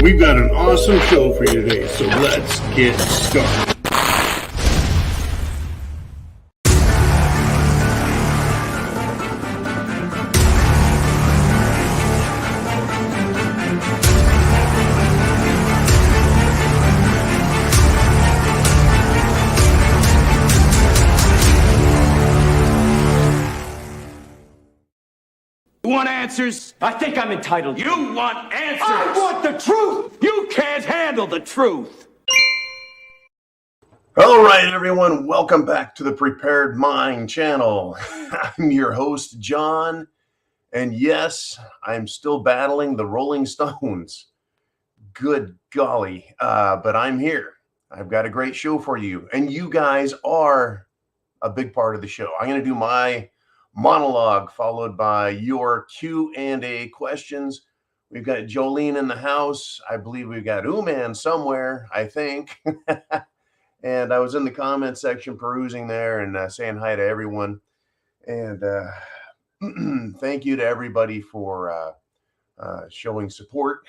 We've got an awesome show for you today, so let's get started. You want answers? I think I'm entitled. You want answers? I want the truth! You can't handle the truth! All right, everyone, welcome back to the Prepared Mind channel. I'm your host, John, and yes, I'm still battling the Rolling Stones. Good golly, but I'm here. I've got a great show for you, and you guys are a big part of the show. I'm going to do my monologue followed by your Q&A questions. We've got Jolene in the house. I believe we've got Uman somewhere, I think. And I was in the comment section perusing there and saying hi to everyone. And thank you to everybody for showing support.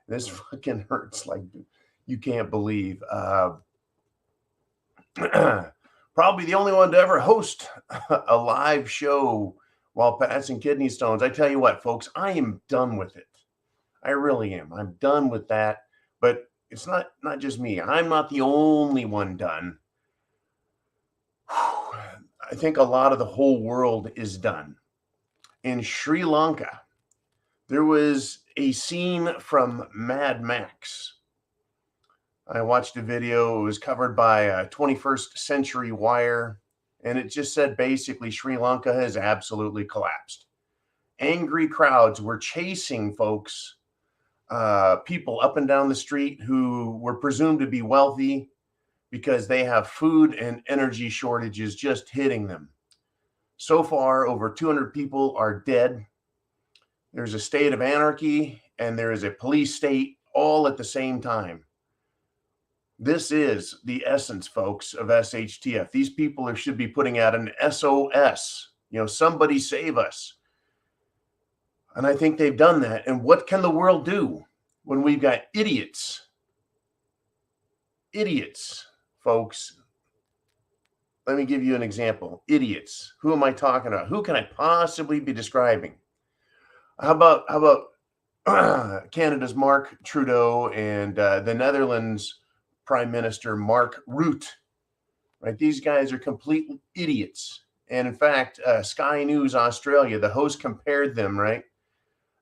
This fucking hurts like you can't believe. Probably the only one to ever host a live show while passing kidney stones. I tell you what, folks, I am done with it. I really am. I'm done with that. But it's not just me. I'm not the only one done. I think a lot of the whole world is done. In Sri Lanka, there was a scene from Mad Max. I watched a video. It was covered by 21st Century Wire, and it just said basically Sri Lanka has absolutely collapsed. Angry crowds were chasing folks, people up and down the street who were presumed to be wealthy because they have food and energy shortages just hitting them. So far, over 200 people are dead. There's a state of anarchy, and there is a police state all at the same time. This is the essence, folks, of SHTF. These people should be putting out an SOS. Somebody save us. And I think they've done that. And what can the world do when we've got idiots? Idiots, folks. Let me give you an example. Idiots. Who am I talking about? Who can I possibly be describing? How about Canada's Mark Trudeau and the Netherlands Prime Minister Mark Rutte, right? These guys are complete idiots. And in fact, Sky News Australia, the host compared them, right,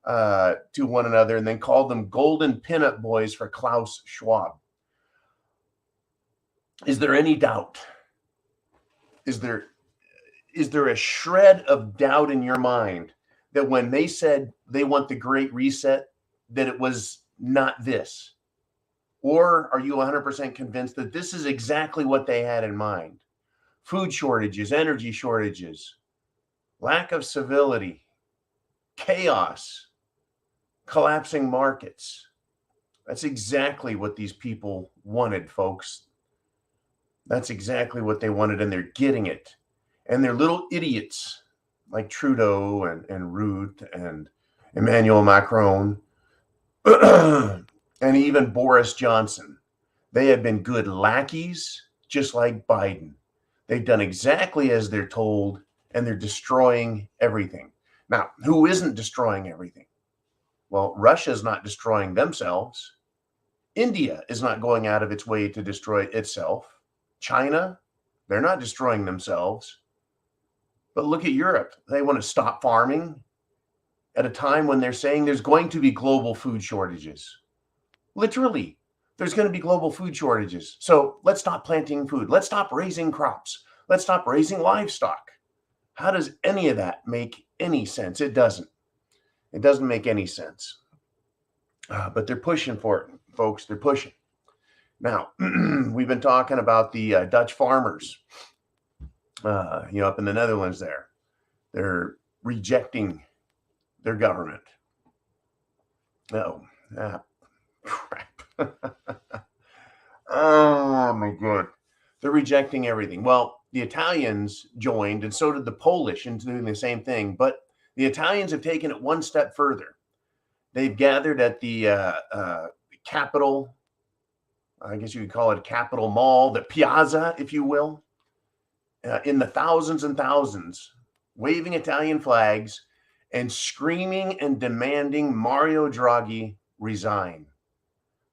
to one another and then called them golden pinup boys for Klaus Schwab. Is there any doubt? Is there a shred of doubt in your mind that when they said they want the Great Reset, that it was not this? Or are you 100% convinced that this is exactly what they had in mind? Food shortages, energy shortages, lack of civility, chaos, collapsing markets. That's exactly what these people wanted, folks. That's exactly what they wanted, and they're getting it. And they're little idiots like Trudeau and Rutte and Emmanuel Macron. And even Boris Johnson. They have been good lackeys, just like Biden. They've done exactly as they're told, and they're destroying everything. Now, who isn't destroying everything? Well, Russia's not destroying themselves. India is not going out of its way to destroy itself. China, they're not destroying themselves. But look at Europe. They want to stop farming at a time when they're saying there's going to be global food shortages. Literally, there's going to be global food shortages. So let's stop planting food. Let's stop raising crops. Let's stop raising livestock. How does any of that make any sense? It doesn't. It doesn't make any sense. But they're pushing for it, folks. They're pushing. Now, we've been talking about the Dutch farmers, up in the Netherlands there. They're rejecting their government. Crap. Oh my God. They're rejecting everything. Well, the Italians joined, and so did the Polish in doing the same thing. But the Italians have taken it one step further. They've gathered at the Capitol, I guess you could call it a Capitol Mall, the Piazza, if you will, in the thousands and thousands, waving Italian flags and screaming and demanding Mario Draghi resign.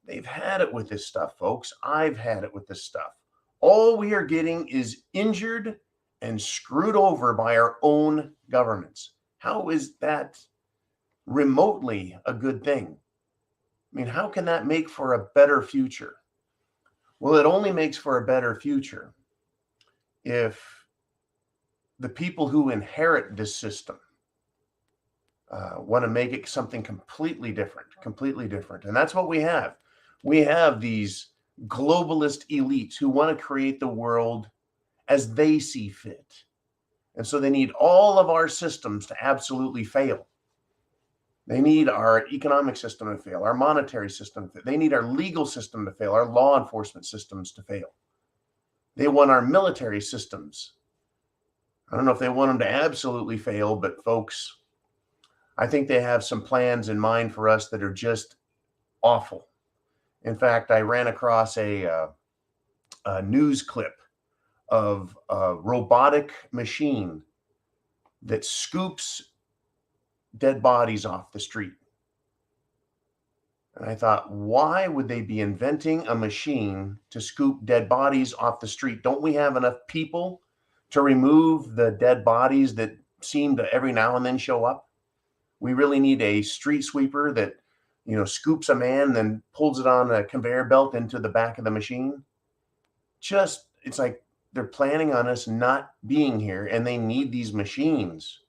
They've had it with this stuff, folks. I've had it with this stuff. All we are getting is injured and screwed over by our own governments. How is that remotely a good thing? I mean, how can that make for a better future? Well, it only makes for a better future if the people who inherit this system want to make it something completely different. And that's what we have. We have these globalist elites who want to create the world as they see fit. And so they need all of our systems to absolutely fail. They need our economic system to fail, our monetary system. They need our legal system to fail, our law enforcement systems to fail. They want our military systems. I don't know if they want them to absolutely fail, but folks, I think they have some plans in mind for us that are just awful. In fact, I ran across a news clip of a robotic machine that scoops dead bodies off the street. And I thought, why would they be inventing a machine to scoop dead bodies off the street? Don't we have enough people to remove the dead bodies that seem to every now and then show up? We really need a street sweeper that, scoops a man, then pulls it on a conveyor belt into the back of the machine. It's like they're planning on us not being here, and they need these machines.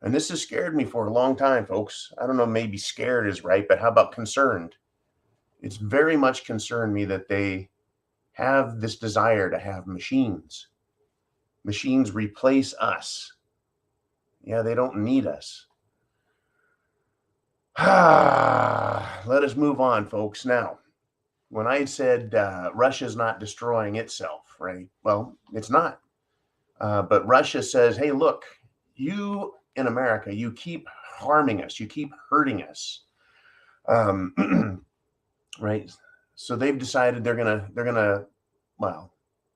And this has scared me for a long time, folks. I don't know, maybe scared is right, but how about concerned? It's very much concerned me that they have this desire to have machines. Machines replace us. Yeah, they don't need us. Let us move on, folks. Now, when I said Russia's not destroying itself, right? Well, it's not. But Russia says, hey, look, you in America, you keep harming us. You keep hurting us. Right? So they've decided they're gonna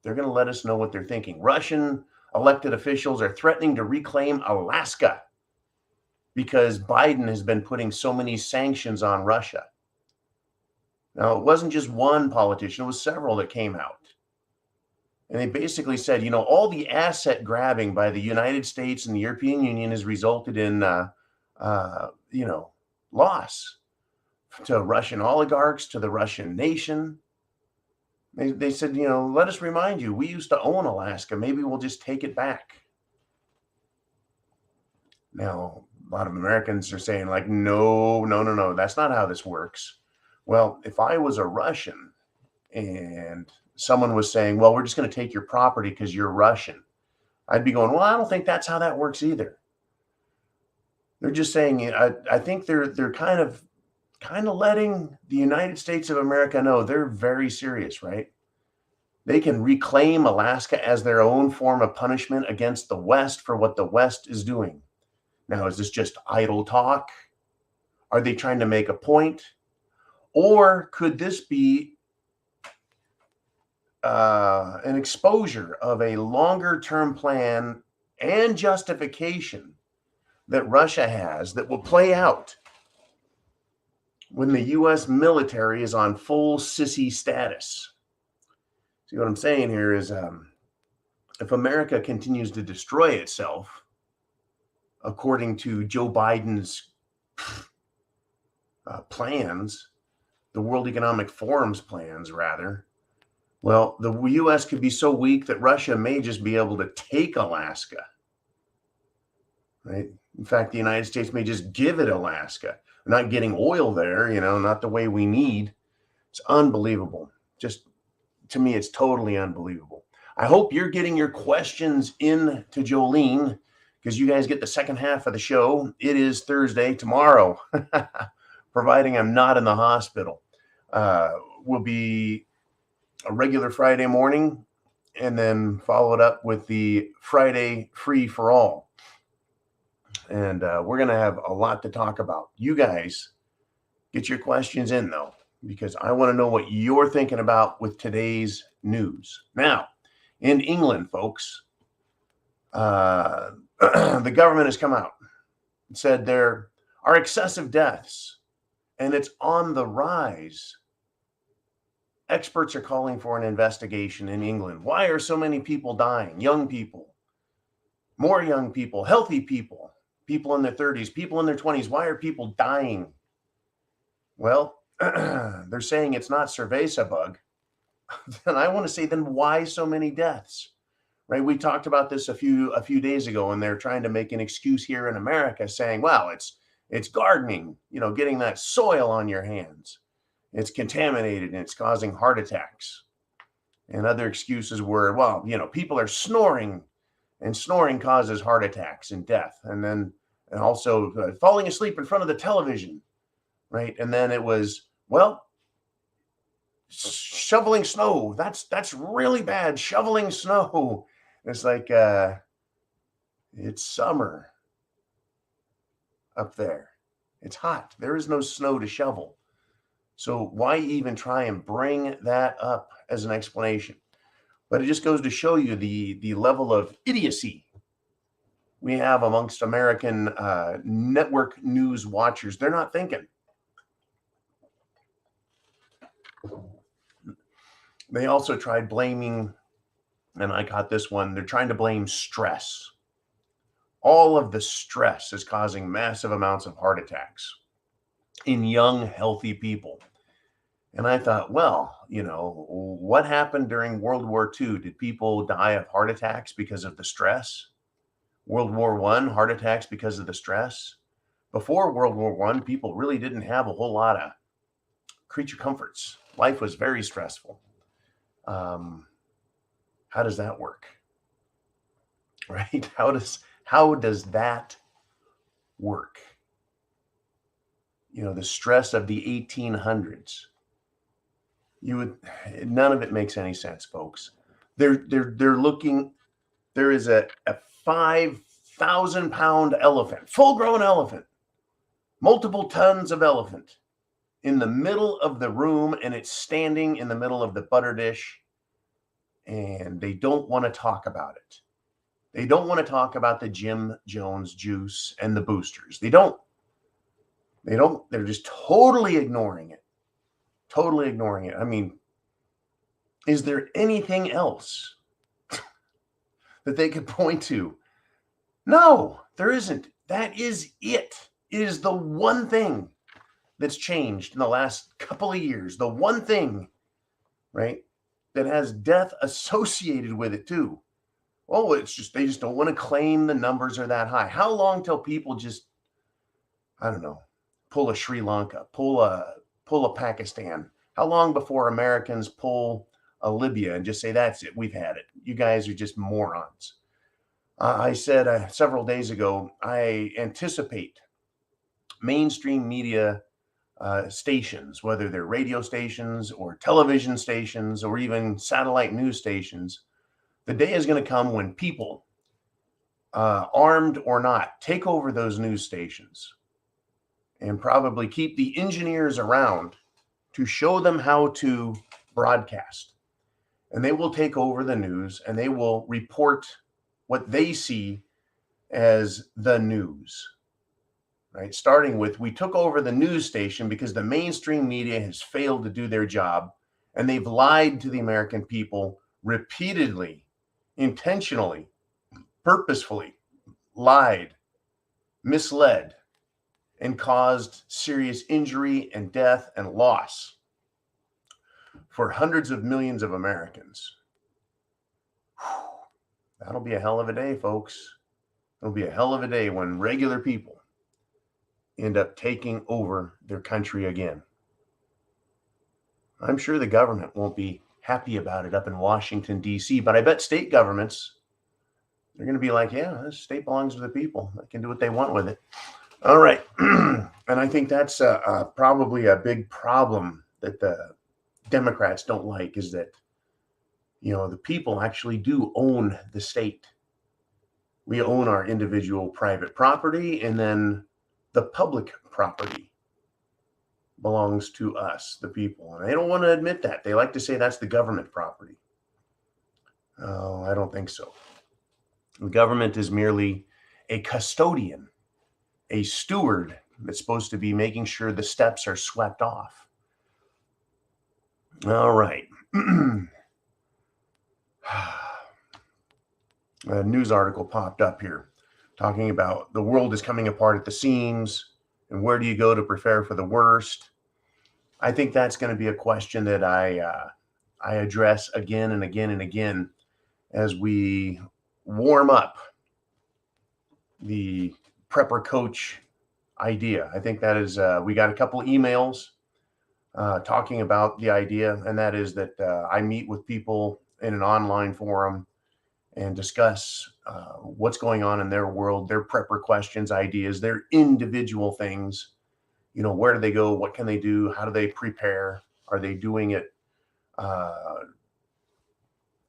let us know what they're thinking. Russian elected officials are threatening to reclaim Alaska because Biden has been putting so many sanctions on Russia. Now, it wasn't just one politician, it was several that came out. And they basically said, all the asset grabbing by the United States and the European Union has resulted in, loss to Russian oligarchs, to the Russian nation. They said, let us remind you, we used to own Alaska. Maybe we'll just take it back. Now, a lot of Americans are saying like, no, that's not how this works. Well, if I was a Russian and someone was saying, well, we're just going to take your property because you're Russian, I'd be going, well, I don't think that's how that works either. They're just saying, I think they're kind of letting the United States of America know they're very serious, right? They can reclaim Alaska as their own form of punishment against the West for what the West is doing. Now, is this just idle talk? Are they trying to make a point? Or could this be an exposure of a longer-term plan and justification that Russia has that will play out when the U.S. military is on full sissy status? See, what I'm saying here is if America continues to destroy itself, according to Joe Biden's plans, the World Economic Forum's plans, rather, well, the U.S. could be so weak that Russia may just be able to take Alaska, right? In fact, the United States may just give it Alaska. We're not getting oil there, not the way we need. It's unbelievable. Just, to me, it's totally unbelievable. I hope you're getting your questions in to Jolene, because you guys get the second half of the show. It is Thursday. Tomorrow, providing I'm not in the hospital, will be a regular Friday morning, and then followed up with the Friday free for all. And we're going to have a lot to talk about. You guys Get your questions in, though, because I want to know what you're thinking about with today's news. Now, in England, folks, the government has come out and said there are excessive deaths and it's on the rise. Experts are calling for an investigation in England. Why are so many people dying? Young people, more young people, healthy people, people in their 30s, people in their 20s. Why are people dying? Well, they're saying it's not cerveza bug. And I want to say, then why so many deaths? Right? We talked about this a few days ago, and they're trying to make an excuse here in America, saying, well, it's gardening, getting that soil on your hands. It's contaminated and it's causing heart attacks. And other excuses were, well, people are snoring, and snoring causes heart attacks and death. And also falling asleep in front of the television, right? And then it was, well, shoveling snow. That's really bad. Shoveling snow. It's like it's summer up there. It's hot. There is no snow to shovel. So why even try and bring that up as an explanation? But it just goes to show you the level of idiocy we have amongst American network news watchers. They're not thinking. They also tried blaming, and I got this one, they're trying to blame stress. All of the stress is causing massive amounts of heart attacks in young, healthy people. And I thought, well, what happened during World War II? Did people die of heart attacks because of the stress? World War I, heart attacks because of the stress? Before World War I, people really didn't have a whole lot of creature comforts. Life was very stressful. How does that work? Right? How does that work? The stress of the 1800s. None of it makes any sense, folks. They're looking. There is a 5,000-pound elephant, full-grown elephant, multiple tons of elephant in the middle of the room, and it's standing in the middle of the butter dish, and they don't want to talk about it. They don't want to talk about the Jim Jones juice and the boosters. They don't. They're just totally ignoring it. Totally ignoring it. I mean, is there anything else that they could point to? No, there isn't. That is it. It is the one thing that's changed in the last couple of years. The one thing, right, that has death associated with it too. Oh, it's just, they just don't want to claim the numbers are that high. How long till people just, I don't know, pull a Sri Lanka, pull a Pakistan? How long before Americans pull a Libya and just say, that's it, we've had it. You guys are just morons. I said several days ago, I anticipate mainstream media stations, whether they're radio stations or television stations or even satellite news stations, the day is going to come when people, armed or not, take over those news stations and probably keep the engineers around to show them how to broadcast. And they will take over the news and they will report what they see as the news, right? Starting with, we took over the news station because the mainstream media has failed to do their job and they've lied to the American people repeatedly, intentionally, purposefully, lied, misled, and caused serious injury and death and loss for hundreds of millions of Americans. That'll be a hell of a day, folks. It'll be a hell of a day when regular people end up taking over their country again. I'm sure the government won't be happy about it up in Washington, D.C., but I bet state governments, they're going to be like, yeah, this state belongs to the people. They can do what they want with it. All right. And I think that's probably a big problem that the Democrats don't like, is that, the people actually do own the state. We own our individual private property and then the public property. belongs to us, the people. And they don't want to admit that. They like to say that's the government property. Oh, I don't think so. The government is merely a custodian, a steward that's supposed to be making sure the steps are swept off. All right. A news article popped up here talking about the world is coming apart at the seams and where do you go to prepare for the worst? I think that's going to be a question that I address again and again and again as we warm up the prepper coach idea. I think that is, we got a couple emails talking about the idea, and that is that I meet with people in an online forum and discuss what's going on in their world, their prepper questions, ideas, their individual things. You know, where do they go? What can they do? How do they prepare? Are they doing it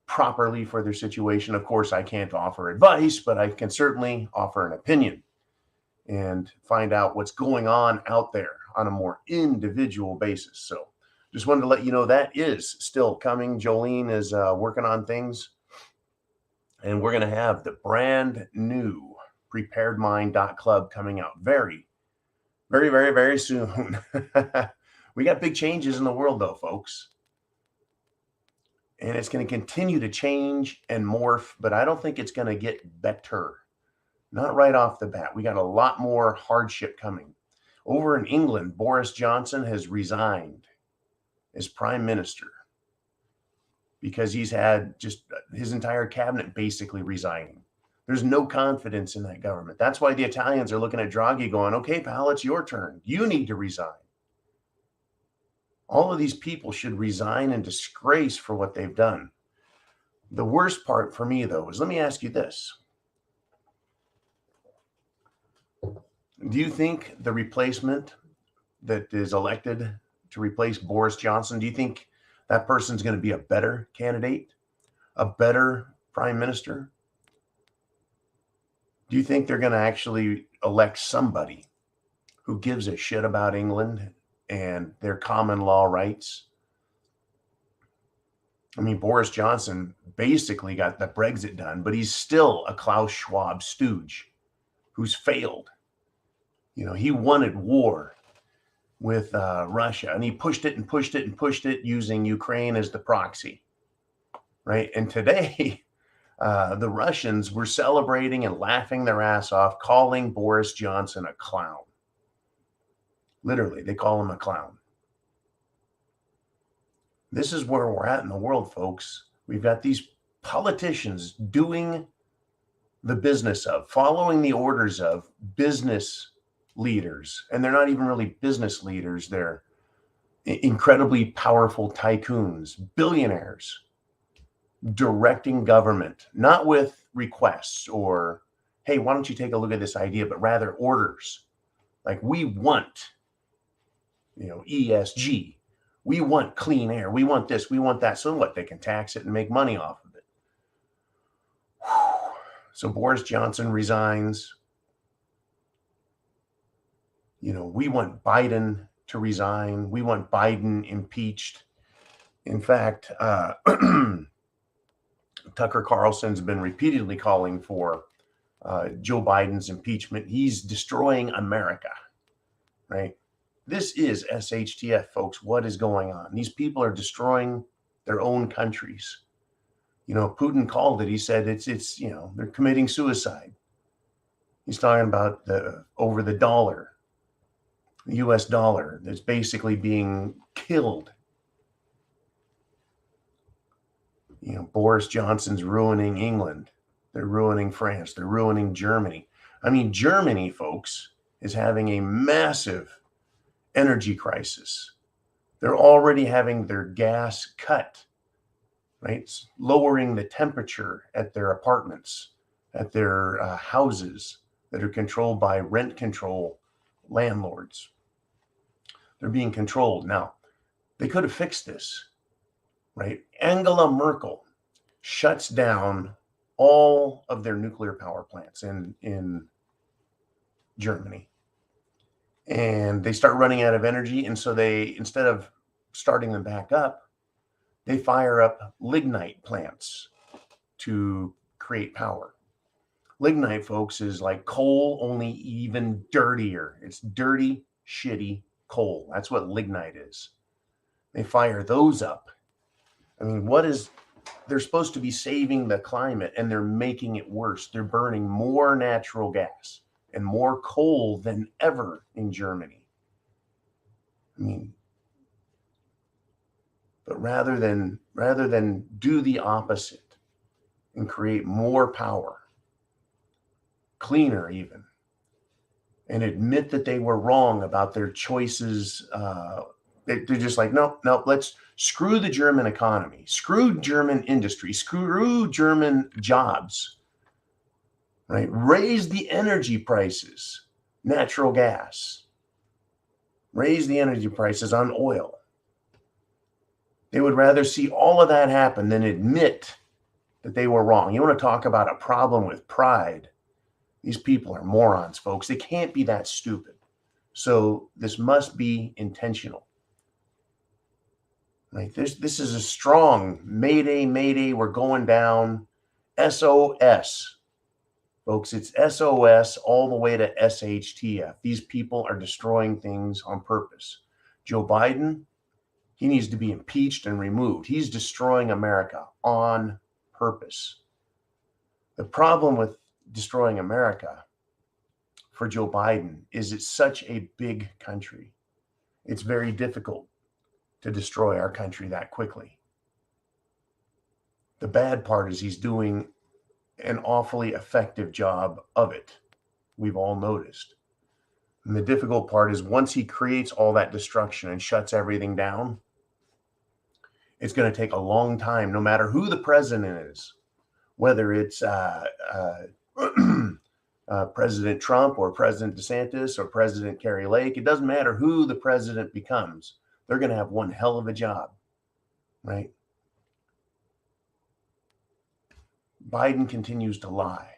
properly for their situation? Of course, I can't offer advice, but I can certainly offer an opinion and find out what's going on out there on a more individual basis. So just wanted to let you know that is still coming. Jolene is working on things. And we're going to have the brand new preparedmind.club coming out very, very, very, very soon. We got big changes in the world, though, folks. And it's going to continue to change and morph, but I don't think it's going to get better. Not right off the bat. We got a lot more hardship coming. Over in England, Boris Johnson has resigned as prime minister because he's had just his entire cabinet basically resigning. There's no confidence in that government. That's why the Italians are looking at Draghi going, okay, pal, it's your turn. You need to resign. All of these people should resign in disgrace for what they've done. The worst part for me, though, is let me ask you this. Do you think the replacement that is elected to replace Boris Johnson, do you think that person's going to be a better candidate, a better prime minister? Do you think they're going to actually elect somebody who gives a shit about England and their common law rights? I mean, Boris Johnson basically got the Brexit done, but he's still a Klaus Schwab stooge who's failed. You know, he wanted war with Russia, and he pushed it and pushed it and pushed it using Ukraine as the proxy, right? And today, the Russians were celebrating and laughing their ass off, calling Boris Johnson a clown. Literally, they call him a clown. This is where we're at in the world, folks. We've got these politicians doing the business of, following the orders of business leaders. And they're not even really business leaders. They're incredibly powerful tycoons, billionaires, directing government, not with requests or, hey, why don't you take a look at this idea, but rather orders. Like, we want, ESG. We want clean air. We want this. We want that. So what? They can tax it and make money off of it. So Boris Johnson resigns. We want Biden to resign. We want Biden impeached. In fact, Tucker Carlson's been repeatedly calling for Joe Biden's impeachment. He's destroying America, right? This is SHTF, folks. What is going on? These people are destroying their own countries. Putin called it. He said it's they're committing suicide. He's talking about over the dollar, the US dollar that's basically being killed. Boris Johnson's ruining England. They're ruining France. They're ruining Germany. I mean, Germany, folks, is having a massive energy crisis. They're already having their gas cut, right? It's lowering the temperature at their apartments, at their houses that are controlled by rent control landlords. They're being controlled. Now, they could have fixed this, right? Angela Merkel shuts down all of their nuclear power plants in Germany. and they start running out of energy. And so they, instead of starting them back up, they fire up lignite plants to create power. Lignite, folks, is like coal, only even dirtier. It's dirty, shitty coal. That's what lignite is. They fire those up. I mean, they're supposed to be saving the climate, and they're making it worse. They're burning more natural gas and more coal than ever in Germany. I mean, but rather than do the opposite and create more power, cleaner even, and admit that they were wrong about their choices, they're just like, nope, let's screw the German economy, screw German industry, screw German jobs, right? Raise the energy prices, natural gas, raise the energy prices on oil. They would rather see all of that happen than admit that they were wrong. You want to talk about a problem with pride? These people are morons, folks. They can't be that stupid. So this must be intentional. Right? This is a strong mayday, we're going down. SOS. Folks, it's SOS all the way to SHTF. These people are destroying things on purpose. Joe Biden, he needs to be impeached and removed. He's destroying America on purpose. The problem with destroying America for Joe Biden is it's such a big country. It's very difficult to destroy our country that quickly. The bad part is he's doing an awfully effective job of it. We've all noticed. And the difficult part is once he creates all that destruction and shuts everything down, it's going to take a long time, no matter who the president is, whether it's President Trump or President DeSantis or President Kerry Lake. It doesn't matter who the president becomes. They're going to have one hell of a job, right? Biden continues to lie.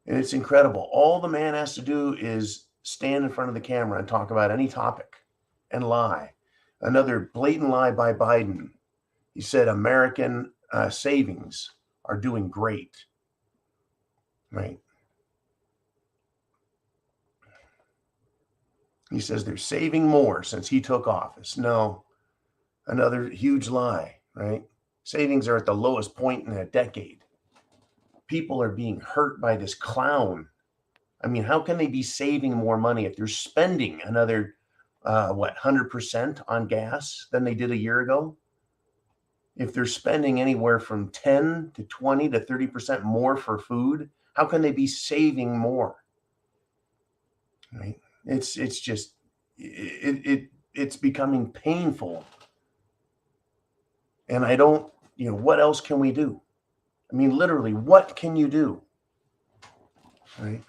And it's incredible. All the man has to do is stand in front of the camera and talk about any topic and lie. Another blatant lie by Biden. He said American savings are doing great, right? He says they're saving more since he took office. No, another huge lie, right? Savings are at the lowest point in a decade. People are being hurt by this clown. I mean, how can they be saving more money if they're spending another, 100% on gas than they did a year ago? If they're spending anywhere from 10 to 20 to 30% more for food, how can they be saving more? Right? It's just, it's becoming painful. And I don't, what else can we do? I mean, literally, what can you do? Right?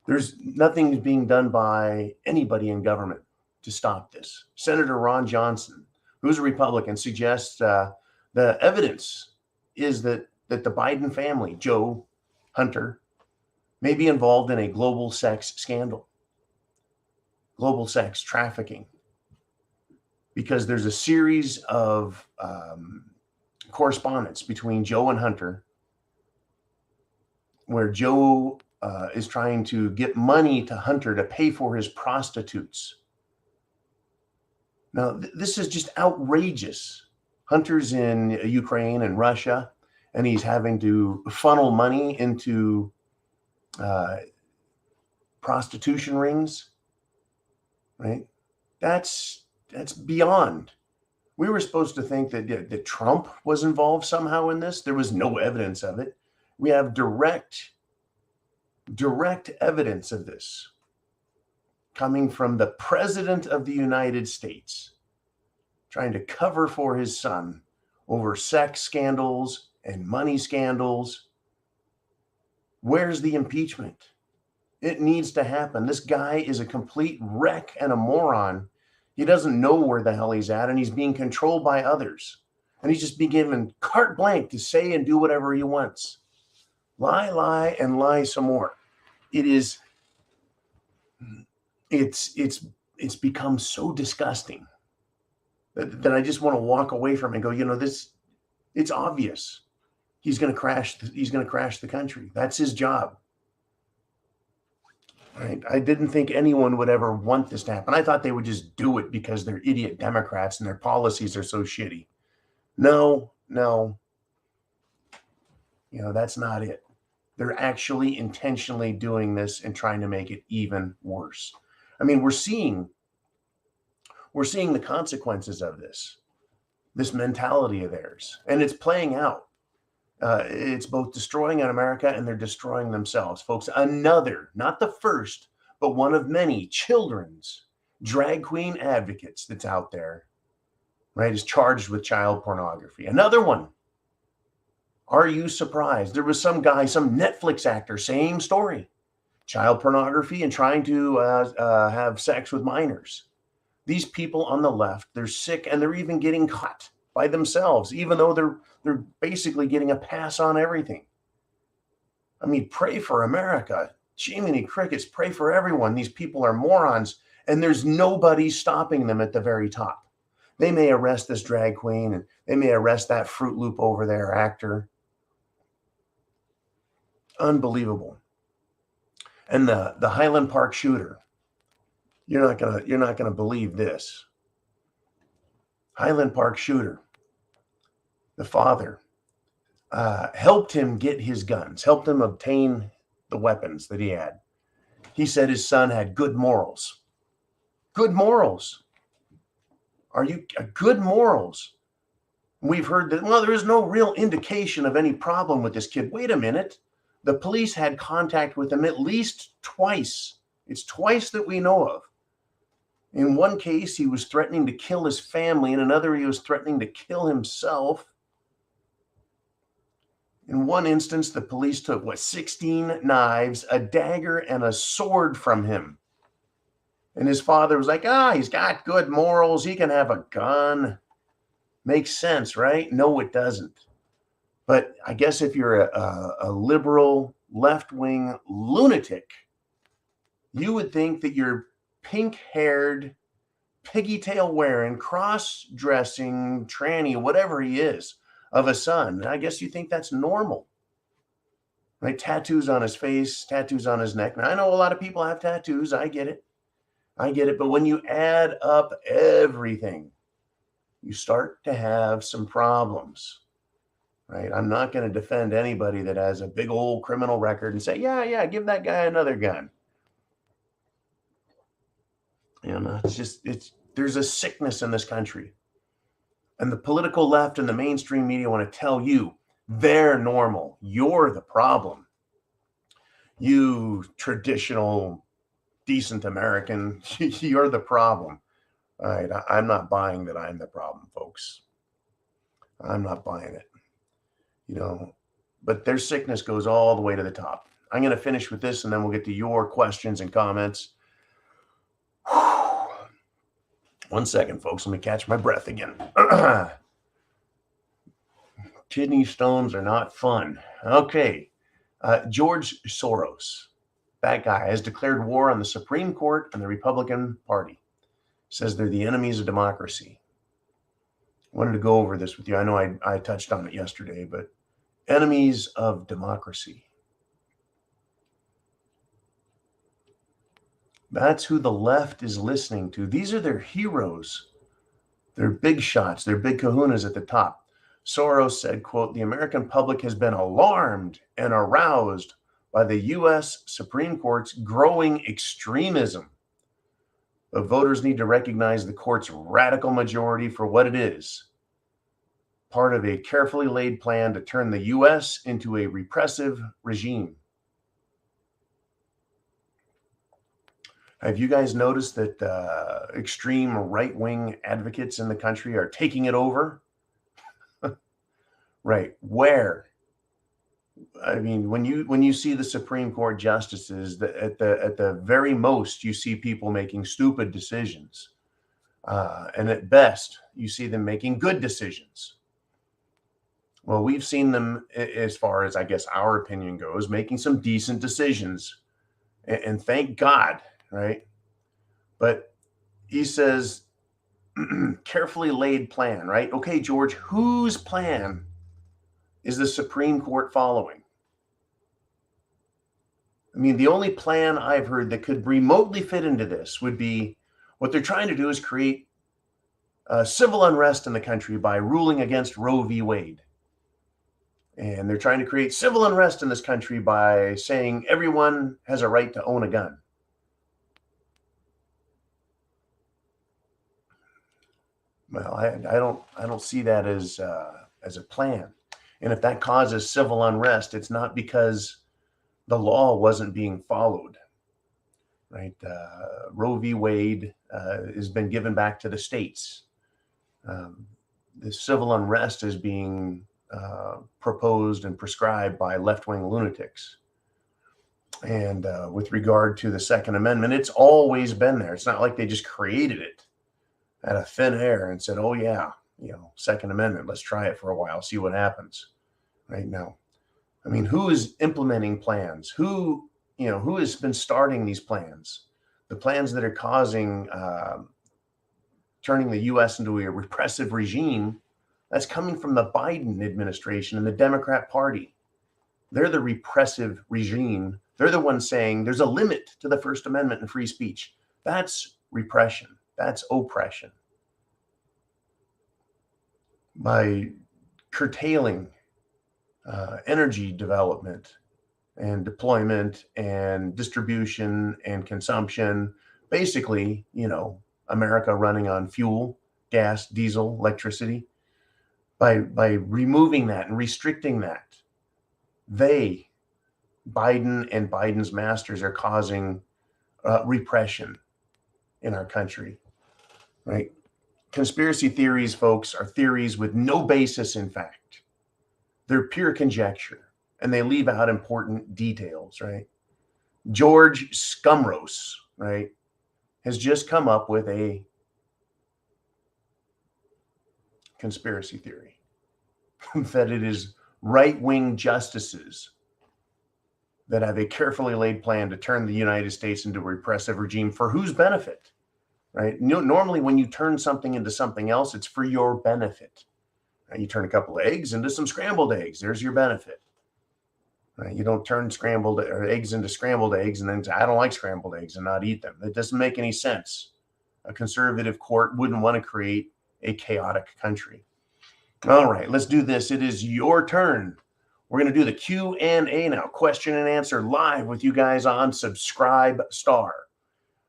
There's nothing being done by anybody in government to stop this. Senator Ron Johnson, who's a Republican, suggests the evidence is that the Biden family, Joe, Hunter, may be involved in a global sex scandal, global sex trafficking, because there's a series of correspondence between Joe and Hunter where Joe is trying to get money to Hunter to pay for his prostitutes. Now, this is just outrageous. Hunter's in Ukraine and Russia, and he's having to funnel money into prostitution rings, right? That's beyond. We were supposed to think that Trump was involved somehow in this. There was no evidence of it. We have direct evidence of this coming from the President of the United States, trying to cover for his son over sex scandals and money scandals. Where's the impeachment? It needs to happen. This guy is a complete wreck and a moron. He doesn't know where the hell he's at, and he's being controlled by others. And he's just being given carte blanche to say and do whatever he wants. Lie, and lie some more. It is it's become so disgusting that I just want to walk away from it and go, this, it's obvious. He's going to crash the country. That's his job. Right? I didn't think anyone would ever want this to happen. I thought they would just do it because they're idiot Democrats and their policies are so shitty. No, that's not it. They're actually intentionally doing this and trying to make it even worse. I mean, we're seeing the consequences of this mentality of theirs, and it's playing out. It's both destroying America and they're destroying themselves, folks. Another, not the first, but one of many children's drag queen advocates that's out there, right, is charged with child pornography. Another one. Are you surprised? There was some guy, some Netflix actor, same story. Child pornography and trying to have sex with minors. These people on the left, they're sick and they're even getting caught by themselves, even though they're basically getting a pass on everything. I mean, pray for America. Jiminy Crickets, pray for everyone. These people are morons, and there's nobody stopping them at the very top. They may arrest this drag queen, and they may arrest that Fruit Loop over there actor. Unbelievable. And the Highland Park shooter, you're not gonna believe this. Highland Park shooter, the father helped him get his guns, helped him obtain the weapons that he had. He said his son had good morals. Good morals. Are you good morals? We've heard that, well, there is no real indication of any problem with this kid. Wait a minute. The police had contact with him at least twice. It's twice that we know of. In one case, he was threatening to kill his family. In another, he was threatening to kill himself. In one instance, the police took, 16 knives, a dagger, and a sword from him. And his father was like, he's got good morals. He can have a gun. Makes sense, right? No, it doesn't. But I guess if you're a liberal, left-wing lunatic, you would think that your pink-haired, piggy-tail-wearing, cross-dressing, tranny, whatever he is, of a son, I guess you think that's normal. Right? Tattoos on his face, tattoos on his neck. Now, I know a lot of people have tattoos. I get it. But when you add up everything, you start to have some problems. Right? I'm not going to defend anybody that has a big old criminal record and say, yeah, give that guy another gun. There's a sickness in this country. And the political left and the mainstream media want to tell you they're normal. You're the problem. You traditional, decent American, you're the problem. All right, I'm not buying that I'm the problem, folks. I'm not buying it. But their sickness goes all the way to the top. I'm going to finish with this and then we'll get to your questions and comments. 1 second, folks. Let me catch my breath again. Kidney stones are not fun. Okay. George Soros, that guy, has declared war on the Supreme Court and the Republican Party. Says they're the enemies of democracy. Wanted to go over this with you. I know I touched on it yesterday, but enemies of democracy. That's who the left is listening to. These are their heroes. They're big shots. They're big kahunas at the top. Soros said, quote, "The American public has been alarmed and aroused by the U.S. Supreme Court's growing extremism. But voters need to recognize the court's radical majority for what it is. Part of a carefully laid plan to turn the U.S. into a repressive regime." Have you guys noticed that extreme right-wing advocates in the country are taking it over? Right. Where? I mean, when you see the Supreme Court justices, at the very most, you see people making stupid decisions. And at best, you see them making good decisions. Well, we've seen them, as far as I guess our opinion goes, making some decent decisions. And thank God right? But he says, carefully laid plan, right? Okay, George, whose plan is the Supreme Court following? I mean, the only plan I've heard that could remotely fit into this would be what they're trying to do is create civil unrest in the country by ruling against Roe v. Wade. And they're trying to create civil unrest in this country by saying everyone has a right to own a gun. Well, I don't see that as a plan. And if that causes civil unrest, it's not because the law wasn't being followed, right? Roe v. Wade has been given back to the states. The civil unrest is being proposed and prescribed by left-wing lunatics. And with regard to the Second Amendment, it's always been there. It's not like they just created it out of thin air and said, oh yeah, Second Amendment, let's try it for a while, see what happens. Right now, I mean, who is implementing plans? Who has been starting these plans? The plans that are causing turning the U.S. into a repressive regime, that's coming from the Biden administration and the Democrat Party. They're the repressive regime. They're the ones saying there's a limit to the First Amendment and free speech. That's repression. That's oppression. By curtailing energy development and deployment and distribution and consumption, basically, America running on fuel, gas, diesel, electricity, by removing that and restricting that, Biden and Biden's masters are causing repression in our country, right? Conspiracy theories, folks, are theories with no basis in fact. They're pure conjecture, and they leave out important details, right? George Scumrose, right, has just come up with a conspiracy theory that it is right-wing justices that have a carefully laid plan to turn the United States into a repressive regime for whose benefit, right? Normally, when you turn something into something else, it's for your benefit. Right? You turn a couple of eggs into some scrambled eggs. There's your benefit. Right? You don't turn scrambled eggs into scrambled eggs and then say, I don't like scrambled eggs, and not eat them. It doesn't make any sense. A conservative court wouldn't want to create a chaotic country. All right, let's do this. It is your turn. We're going to do the Q&A now, question and answer live with you guys on Subscribe Star.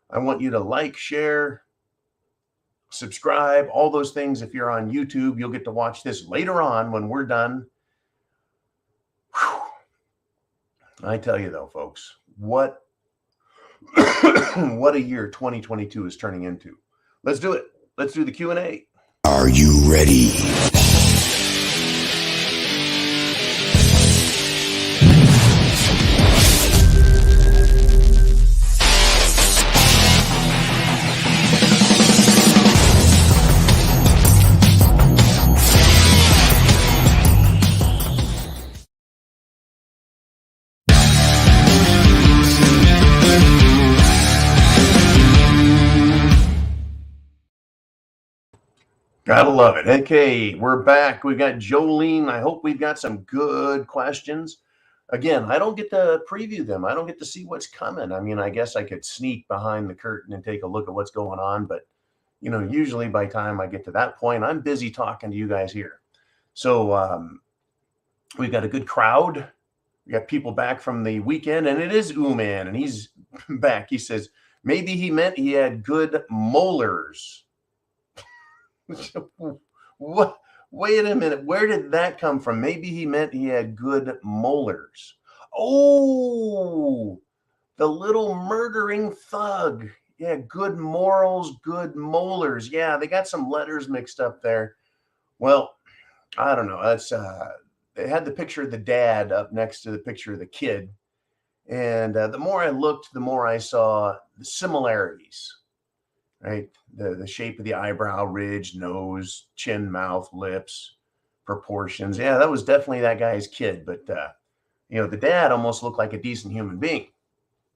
I want you to like, share, subscribe, all those things. If you're on YouTube, you'll get to watch this later on when we're done. Whew. I tell you though, folks, what a year 2022 is turning into. Let's do it. Let's do the Q&A. Are you ready? Gotta love it. Okay, we're back. We've got Jolene. I hope we've got some good questions. Again, I don't get to preview them. I don't get to see what's coming. I mean, I guess I could sneak behind the curtain and take a look at what's going on. But, usually by the time I get to that point, I'm busy talking to you guys here. So we've got a good crowd. We got people back from the weekend, and it is Ooman, and he's back. He says, maybe he meant he had good molars. What? Wait a minute. Where did that come from? Maybe he meant he had good molars. Oh, the little murdering thug. Yeah, good morals, good molars. Yeah, they got some letters mixed up there. Well, I don't know. That's they had the picture of the dad up next to the picture of the kid. And the more I looked, the more I saw the similarities. Right? The shape of the eyebrow ridge, nose, chin, mouth, lips, proportions. Yeah, that was definitely that guy's kid. But, the dad almost looked like a decent human being,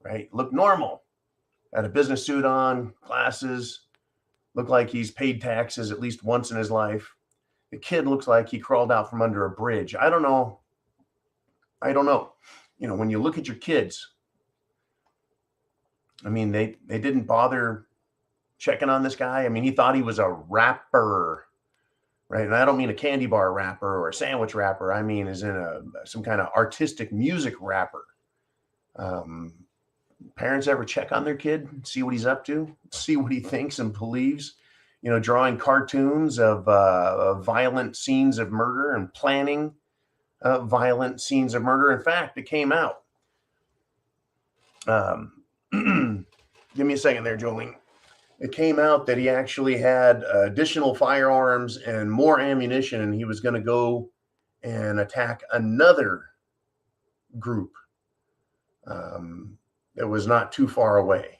right? Looked normal. had a business suit on, glasses, looked like he's paid taxes at least once in his life. The kid looks like he crawled out from under a bridge. I don't know. You know, when you look at your kids, I mean, they didn't bother checking on this guy. I mean, he thought he was a rapper, right? And I don't mean a candy bar rapper or a sandwich rapper. I mean, as in some kind of artistic music rapper. Parents ever check on their kid, see what he's up to, see what he thinks and believes? You know, drawing cartoons of violent scenes of murder and planning violent scenes of murder. In fact, it came out. Give me a second there, Jolene. It came out that he actually had additional firearms and more ammunition, and he was going to go and attack another group that was not too far away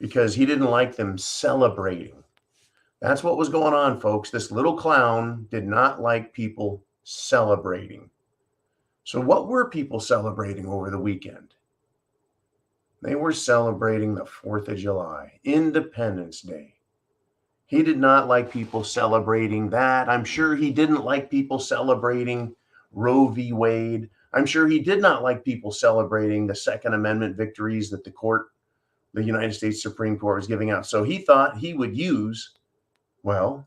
because he didn't like them celebrating. That's what was going on, folks. This little clown did not like people celebrating. So what were people celebrating over the weekend? They were celebrating the 4th of July, Independence Day. He did not like people celebrating that. I'm sure he didn't like people celebrating Roe v. Wade. I'm sure he did not like people celebrating the Second Amendment victories that the United States Supreme Court was giving out. So he thought he would use a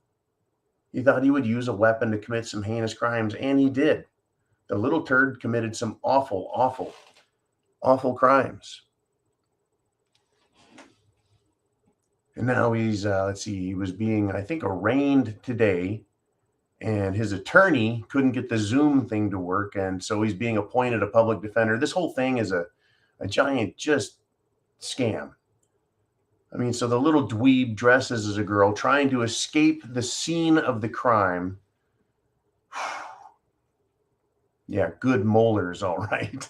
weapon to commit some heinous crimes, and he did. The little turd committed some awful, awful, awful crimes. And now he's, he was being, I think, arraigned today, and his attorney couldn't get the Zoom thing to work, and so he's being appointed a public defender. This whole thing is a giant just scam. I mean, so the little dweeb dresses as a girl trying to escape the scene of the crime. Yeah, good molars, all right.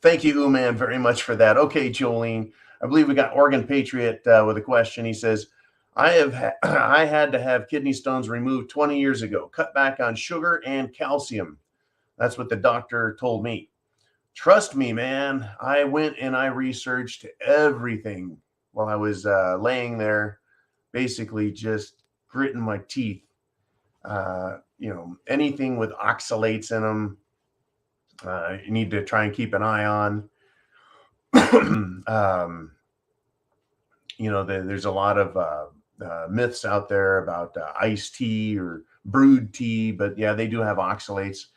Thank you, Uman, very much for that. Okay, Jolene, I believe we got Oregon Patriot with a question. He says, I had to have kidney stones removed 20 years ago, cut back on sugar and calcium. That's what the doctor told me. Trust me, man, I went and I researched everything while I was laying there, basically just gritting my teeth. Anything with oxalates in them, you need to try and keep an eye on. There's a lot of myths out there about iced tea or brewed tea, but yeah, they do have oxalates.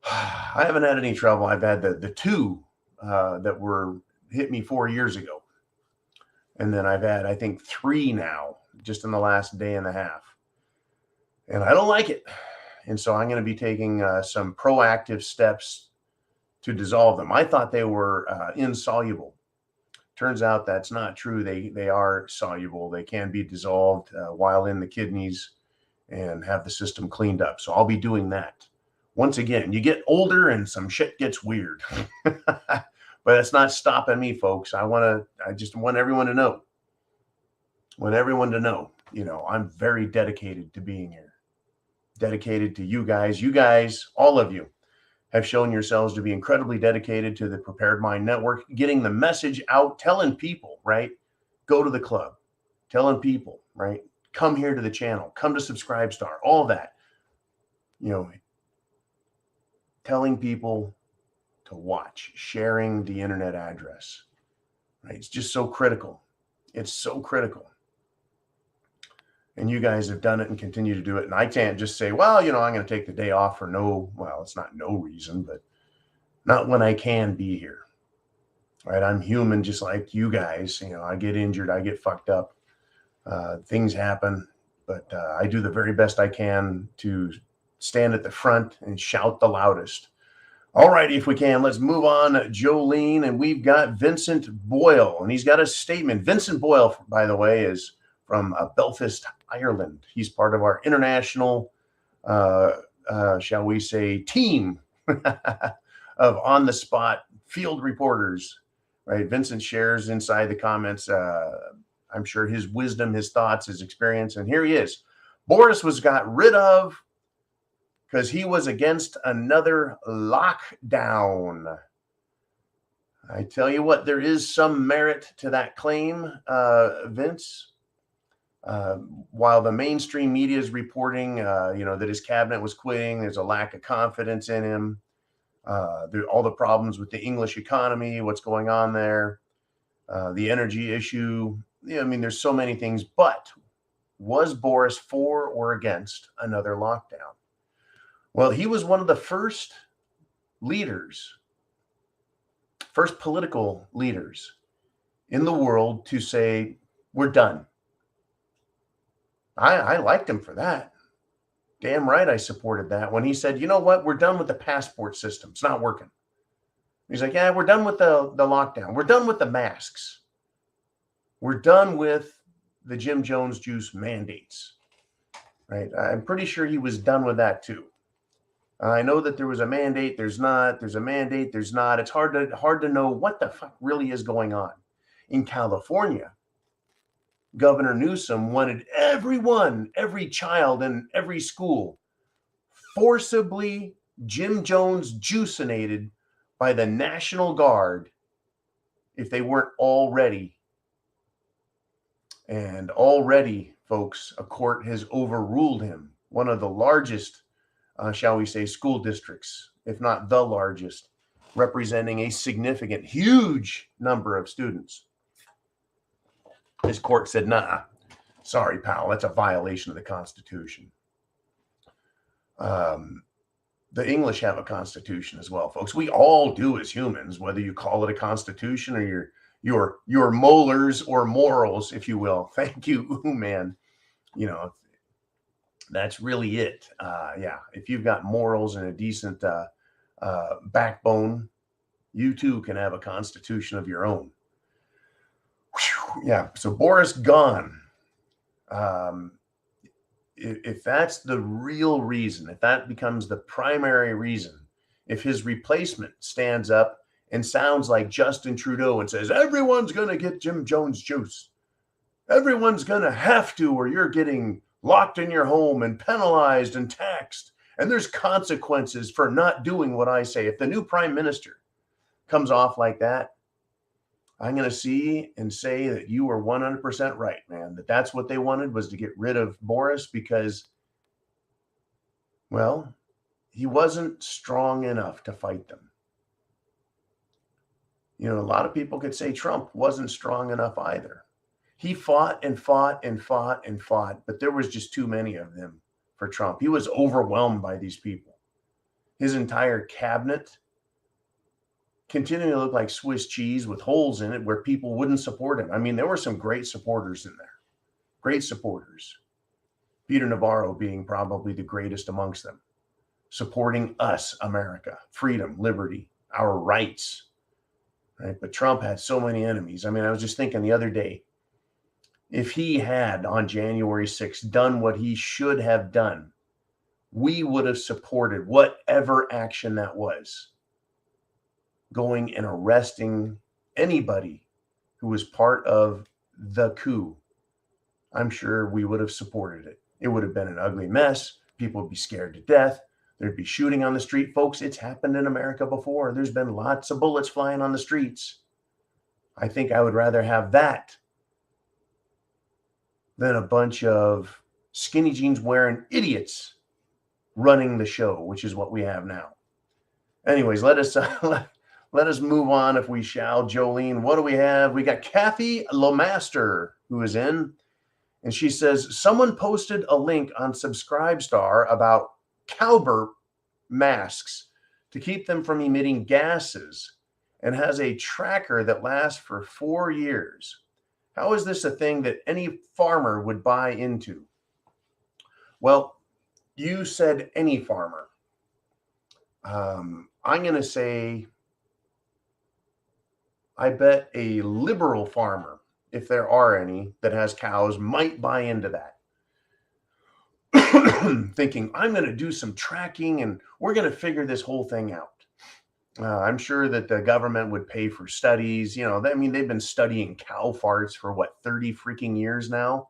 I haven't had any trouble. I've had the two that were hit me 4 years ago. And then I've had, I think, 3 now, just in the last day and a half. And I don't like it. And so I'm going to be taking some proactive steps to dissolve them. I thought they were insoluble. Turns out that's not true. They are soluble. They can be dissolved while in the kidneys and have the system cleaned up. So I'll be doing that. Once again, you get older and some shit gets weird. But that's not stopping me, folks. I just want everyone to know. I'm very dedicated to being here. Dedicated to you guys. You guys, all of you, have shown yourselves to be incredibly dedicated to the Prepared Mind Network, getting the message out, telling people, right? Go to the club, telling people, right? Come here to the channel, come to Subscribestar, all that. Telling people to watch, sharing the internet address, right? It's just so critical. It's so critical. And you guys have done it and continue to do it. And I can't just say, well, I'm going to take the day off for it's not no reason, but not when I can be here, right? I'm human just like you guys. I get injured, I get fucked up. Things happen, but I do the very best I can to stand at the front and shout the loudest. All righty, if we can, let's move on, Jolene. And we've got Vincent Boyle, and he's got a statement. Vincent Boyle, by the way, is from Belfast, Ireland. He's part of our international, shall we say, team of on-the-spot field reporters, right? Vincent shares inside the comments, I'm sure, his wisdom, his thoughts, his experience. And here he is. Boris was got rid of because he was against another lockdown. I tell you what, there is some merit to that claim, Vince. While the mainstream media is reporting, that his cabinet was quitting, there's a lack of confidence in him. All the problems with the English economy, what's going on there, the energy issue. Yeah, I mean, there's so many things. But was Boris for or against another lockdown? Well, he was one of the first political leaders in the world to say, we're done. I liked him for that. Damn right I supported that. When he said, you know what, we're done with the passport system. It's not working. He's like, yeah, we're done with the lockdown. We're done with the masks. We're done with the Jim Jones juice mandates. Right? I'm pretty sure he was done with that too. I know that there was a mandate, there's not. There's a mandate, there's not. It's hard to know what the fuck really is going on. In California, Governor Newsom wanted everyone, every child in every school, forcibly Jim Jones juicinated by the National Guard if they weren't already. And already, folks, a court has overruled him. One of the largest, shall we say, school districts, if not the largest, representing a significant, huge number of students. His court said, nah, sorry, pal, that's a violation of the Constitution. The English have a constitution as well, folks. We all do as humans, whether you call it a constitution or your molars or morals, if you will. Thank you, man. That's really it. Yeah, if you've got morals and a decent backbone, you too can have a constitution of your own. Whew, yeah, so Boris gone. If that's the real reason, if that becomes the primary reason, if his replacement stands up and sounds like Justin Trudeau and says, everyone's going to get Jim Jones juice. Everyone's going to have to, or you're getting locked in your home and penalized and taxed. And there's consequences for not doing what I say. If the new prime minister comes off like that, I'm going to see and say that you were 100% right, man. That's what they wanted, was to get rid of Boris because, well, he wasn't strong enough to fight them. A lot of people could say Trump wasn't strong enough either. He fought and fought and fought and fought, but there was just too many of them for Trump. He was overwhelmed by these people. His entire cabinet continuing to look like Swiss cheese with holes in it where people wouldn't support him. I mean, there were some great supporters in there. Great supporters. Peter Navarro being probably the greatest amongst them. Supporting us, America, freedom, liberty, our rights. Right? But Trump had so many enemies. I mean, I was just thinking the other day, if he had on January 6th done what he should have done, we would have supported whatever action that was. Going and arresting anybody who was part of the coup. I'm sure we would have supported it. It would have been an ugly mess. People would be scared to death. There'd be shooting on the street. Folks, it's happened in America before. There's been lots of bullets flying on the streets. I think I would rather have that than a bunch of skinny jeans wearing idiots running the show, which is what we have now. Anyways, let us move on, if we shall. Jolene, what do we have? We got Kathy Lomaster, who is in, and she says, someone posted a link on Subscribestar about cowbird masks to keep them from emitting gases and has a tracker that lasts for 4 years. How is this a thing that any farmer would buy into? Well, you said any farmer. I'm going to say, I bet a liberal farmer, if there are any that has cows, might buy into that. Thinking, I'm going to do some tracking and we're going to figure this whole thing out. I'm sure that the government would pay for studies. They've been studying cow farts for 30 freaking years now.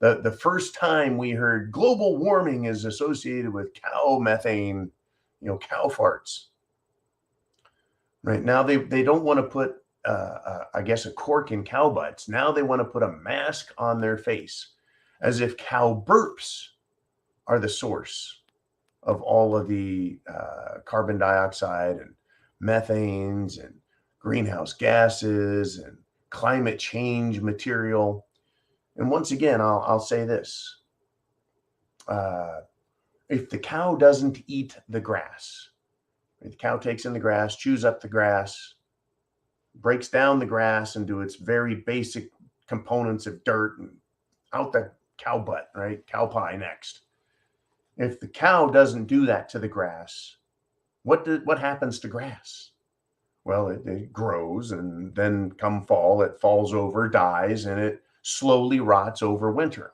The first time we heard global warming is associated with cow methane, cow farts. Right now, they don't want to put I guess, a cork in cow butts. Now they want to put a mask on their face as if cow burps are the source of all of the carbon dioxide and methanes and greenhouse gases and climate change material. And once again, I'll say this. If the cow doesn't eat the grass, if the cow takes in the grass, chews up the grass, breaks down the grass into its very basic components of dirt and out the cow butt, right? Cow pie next. If the cow doesn't do that to the grass, what happens to grass? Well, it grows, and then come fall, it falls over, dies, and it slowly rots over winter.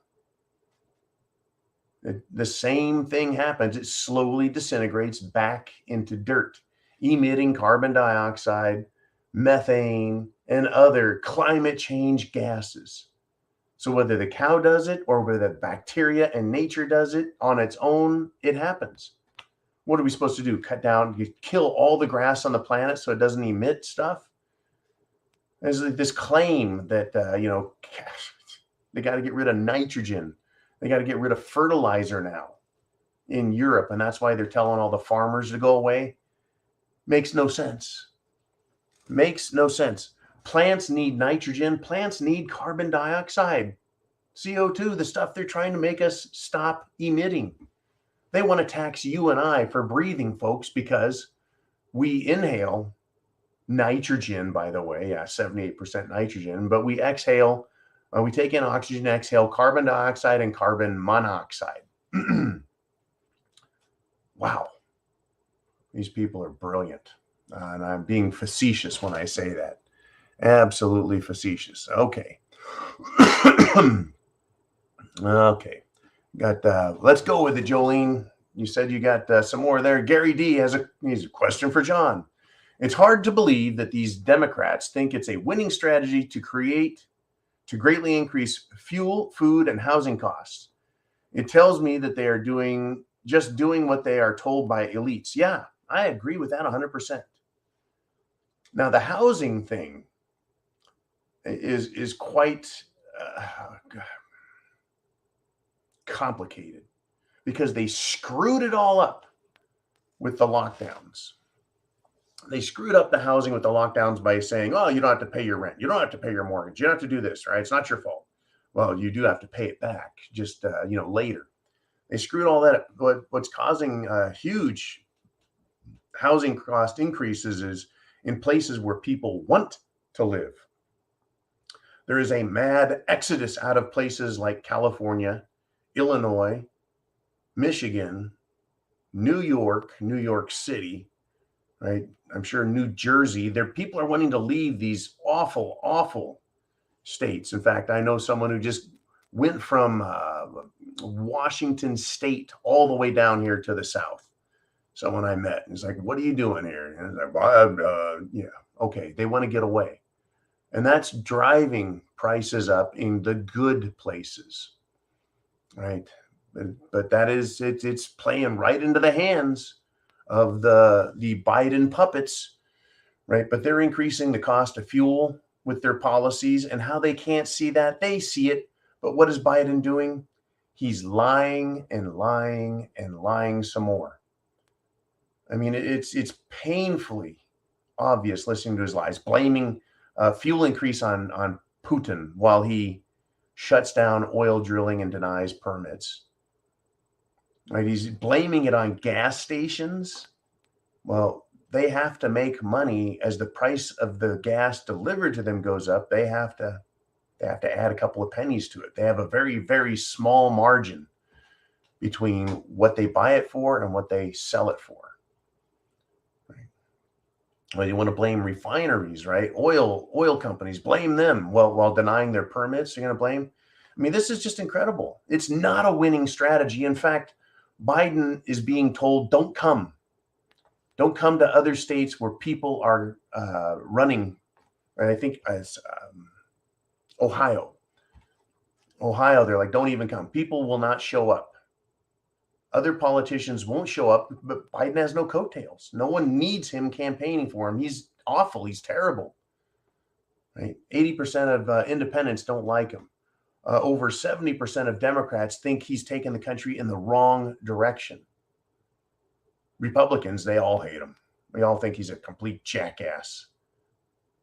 The same thing happens. It slowly disintegrates back into dirt, emitting carbon dioxide, methane, and other climate change gases. So whether the cow does it or whether the bacteria and nature does it on its own, it happens. What are we supposed to do? Cut down, you kill all the grass on the planet so it doesn't emit stuff? There's this claim that, they got to get rid of nitrogen. They got to get rid of fertilizer now in Europe. And that's why they're telling all the farmers to go away. Makes no sense. Makes no sense. Plants need nitrogen. Plants need carbon dioxide, CO2, the stuff they're trying to make us stop emitting. They want to tax you and I for breathing, folks, because we inhale nitrogen, by the way, 78% nitrogen, but we exhale, we take in oxygen, exhale carbon dioxide and carbon monoxide. Wow. These people are brilliant. And I'm being facetious when I say that. Absolutely facetious. Okay. Okay. Let's go with it, Jolene. You said you got some more there. Gary D has a question for John. It's hard to believe that these Democrats think it's a winning strategy to greatly increase fuel, food, and housing costs. It tells me that they are doing what they are told by elites. Yeah, I agree with that 100%. Now, the housing thing is quite complicated because they screwed it all up with the lockdowns. They screwed up the housing with the lockdowns by saying, oh, you don't have to pay your rent. You don't have to pay your mortgage. You don't have to do this, right? It's not your fault. Well, you do have to pay it back just, later. They screwed all that up. What's causing huge housing cost increases is in places where people want to live. There is a mad exodus out of places like California, Illinois, Michigan, New York City, right? I'm sure New Jersey. People are wanting to leave these awful, awful states. In fact, I know someone who just went from Washington State all the way down here to the south. Someone I met, and he's like, "What are you doing here?" And I was like, okay. They want to get away, and that's driving prices up in the good places, right? But that is it's playing right into the hands of the Biden puppets, right? But they're increasing the cost of fuel with their policies, and how they can't see that. They see it. But what is Biden doing? He's lying and lying and lying some more. I mean, it's painfully obvious listening to his lies, blaming fuel increase on Putin while he shuts down oil drilling and denies permits. Right? He's blaming it on gas stations. Well, they have to make money as the price of the gas delivered to them goes up. They have to add a couple of pennies to it. They have a very, very small margin between what they buy it for and what they sell it for. Right? Well, you want to blame refineries, right? Oil companies, blame them. Well, while denying their permits, you're going to blame. I mean, this is just incredible. It's not a winning strategy. In fact, Biden is being told, don't come to other states where people are running. Right? I think as Ohio, they're like, don't even come. People will not show up. Other politicians won't show up, but Biden has no coattails. No one needs him campaigning for him. He's awful. He's terrible. right? 80% of independents don't like him. Over 70% of Democrats think he's taken the country in the wrong direction. Republicans, they all hate him. They all think he's a complete jackass.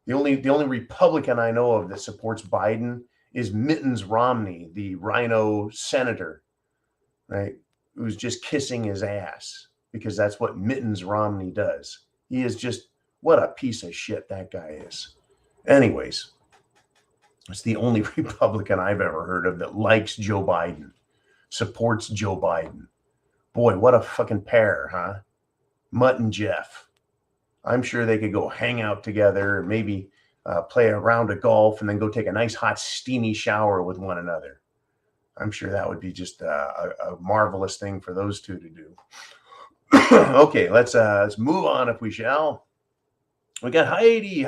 The only Republican I know of that supports Biden is Mittens Romney, the rhino senator, right? Who's just kissing his ass because that's what Mittens Romney does. He is just, what a piece of shit that guy is. Anyways, it's the only Republican I've ever heard of that likes Joe Biden, supports Joe Biden. Boy, what a fucking pair, huh? Mutt and Jeff. I'm sure they could go hang out together, maybe play a round of golf, and then go take a nice hot steamy shower with one another. I'm sure that would be just a marvelous thing for those two to do. Okay, let's move on if we shall. We got Heidi.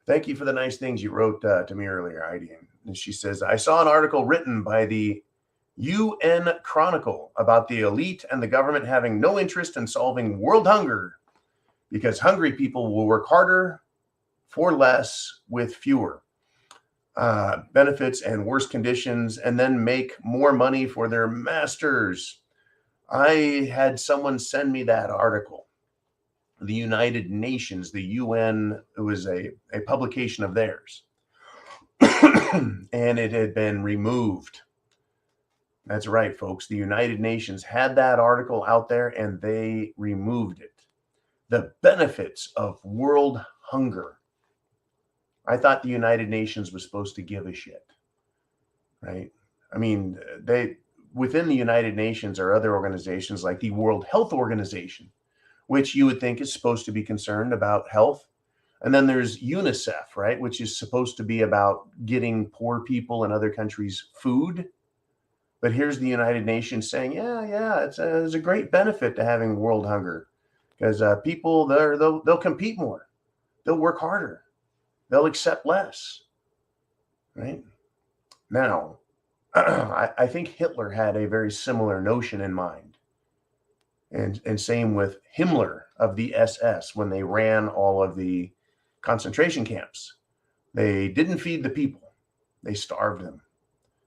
Thank you for the nice things you wrote to me earlier, Heidi. And she says, I saw an article written by the UN Chronicle about the elite and the government having no interest in solving world hunger because hungry people will work harder for less with fewer benefits and worse conditions and then make more money for their masters. I had someone send me that article. The United Nations, the UN, it was a publication of theirs. And it had been removed. That's right, folks. The United Nations had that article out there and they removed it. The benefits of world hunger. I thought the United Nations was supposed to give a shit, right? I mean, within the United Nations are other organizations like the World Health Organization, which you would think is supposed to be concerned about health. And then there's UNICEF, right, which is supposed to be about getting poor people in other countries food. But here's the United Nations saying, yeah, it's a great benefit to having world hunger because people, they'll compete more. They'll work harder. They'll accept less, right? Now, I think Hitler had a very similar notion in mind. And same with Himmler of the SS when they ran all of the concentration camps. They didn't feed the people. They starved them.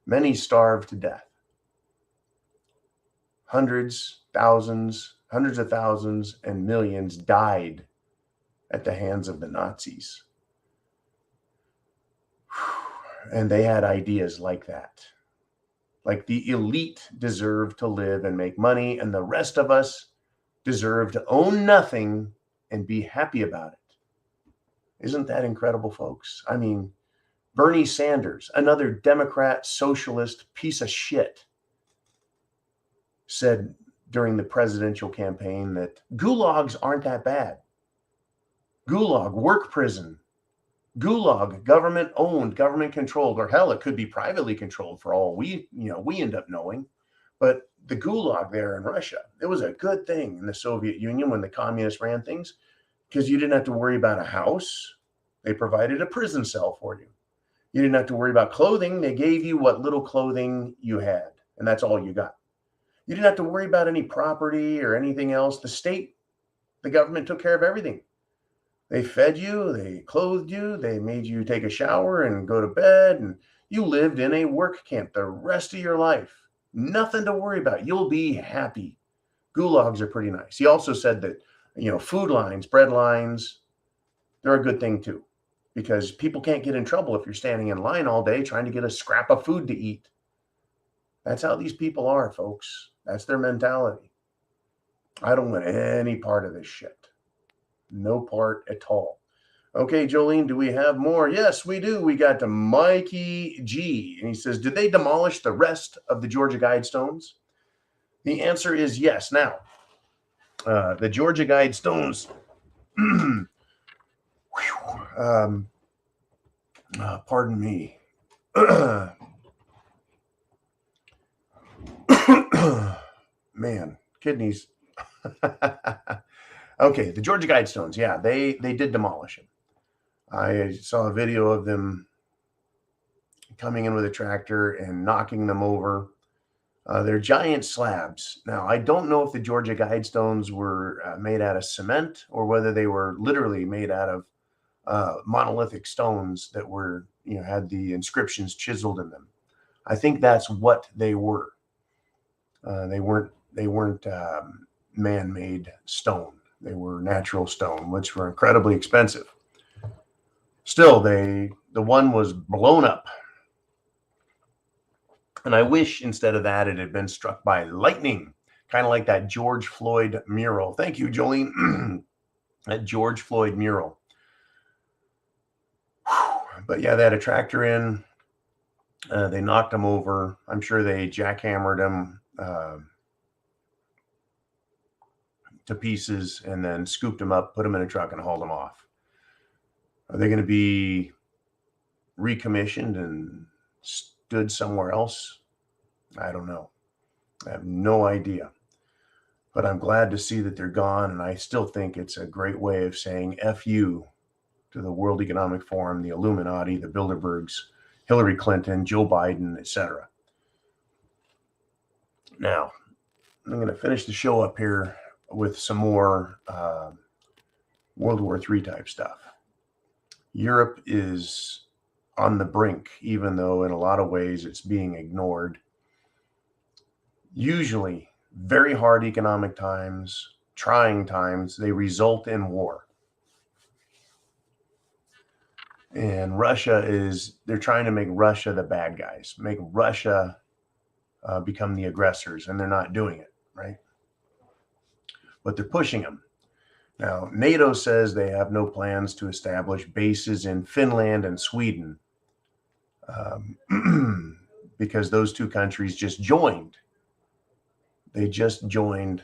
Many starved to death. Hundreds of thousands, and millions died at the hands of the Nazis. And they had ideas like that. Like the elite deserve to live and make money, and the rest of us deserve to own nothing and be happy about it. Isn't that incredible, folks? I mean, Bernie Sanders, another Democrat socialist piece of shit, said during the presidential campaign that gulags aren't that bad. Gulag, work prison. Gulag, government owned, government controlled, or hell, it could be privately controlled for all we end up knowing. But the gulag there in Russia, it was a good thing in the Soviet Union when the communists ran things because you didn't have to worry about a house. They provided a prison cell for you. You didn't have to worry about clothing. They gave you what little clothing you had, and that's all you got. You didn't have to worry about any property or anything else. The government took care of everything. They fed you, they clothed you, they made you take a shower and go to bed, and you lived in a work camp the rest of your life. Nothing to worry about. You'll be happy. Gulags are pretty nice. He also said that, food lines, bread lines, they're a good thing too, because people can't get in trouble if you're standing in line all day trying to get a scrap of food to eat. That's how these people are, folks. That's their mentality. I don't want any part of this shit. No part at all. Okay, Jolene, do we have more? Yes, we do. We got to Mikey G. And he says, did they demolish the rest of the Georgia Guidestones? The answer is yes. Now, the Georgia Guidestones, pardon me. Man, kidneys. Okay, the Georgia Guidestones, yeah, they did demolish them. I saw a video of them coming in with a tractor and knocking them over. They're giant slabs. Now, I don't know if the Georgia Guidestones were made out of cement or whether they were literally made out monolithic stones that were, had the inscriptions chiseled in them. I think that's what they were. They weren't man-made stone. They were natural stone, which were incredibly expensive. Still, the one was blown up. And I wish instead of that, it had been struck by lightning, kind of like that George Floyd mural. Thank you, Jolene. That George Floyd mural. But yeah, they had a tractor in. They knocked him over. I'm sure they jackhammered him to pieces and then scooped him up, put him in a truck, and hauled him off. Are they going to be recommissioned and stood somewhere else? I don't know. I have no idea. But I'm glad to see that they're gone, and I still think it's a great way of saying F you to the World Economic Forum, the Illuminati, the Bilderbergs, Hillary Clinton, Joe Biden, etc. Now, I'm going to finish the show up here with some more World War III type stuff. Europe is on the brink, even though in a lot of ways it's being ignored. Usually, very hard economic times, trying times, they result in war. And they're trying to make Russia the bad guys, make Russia become the aggressors, and they're not doing it, right? But they're pushing them. Now, NATO says they have no plans to establish bases in Finland and Sweden because those two countries just joined. They just joined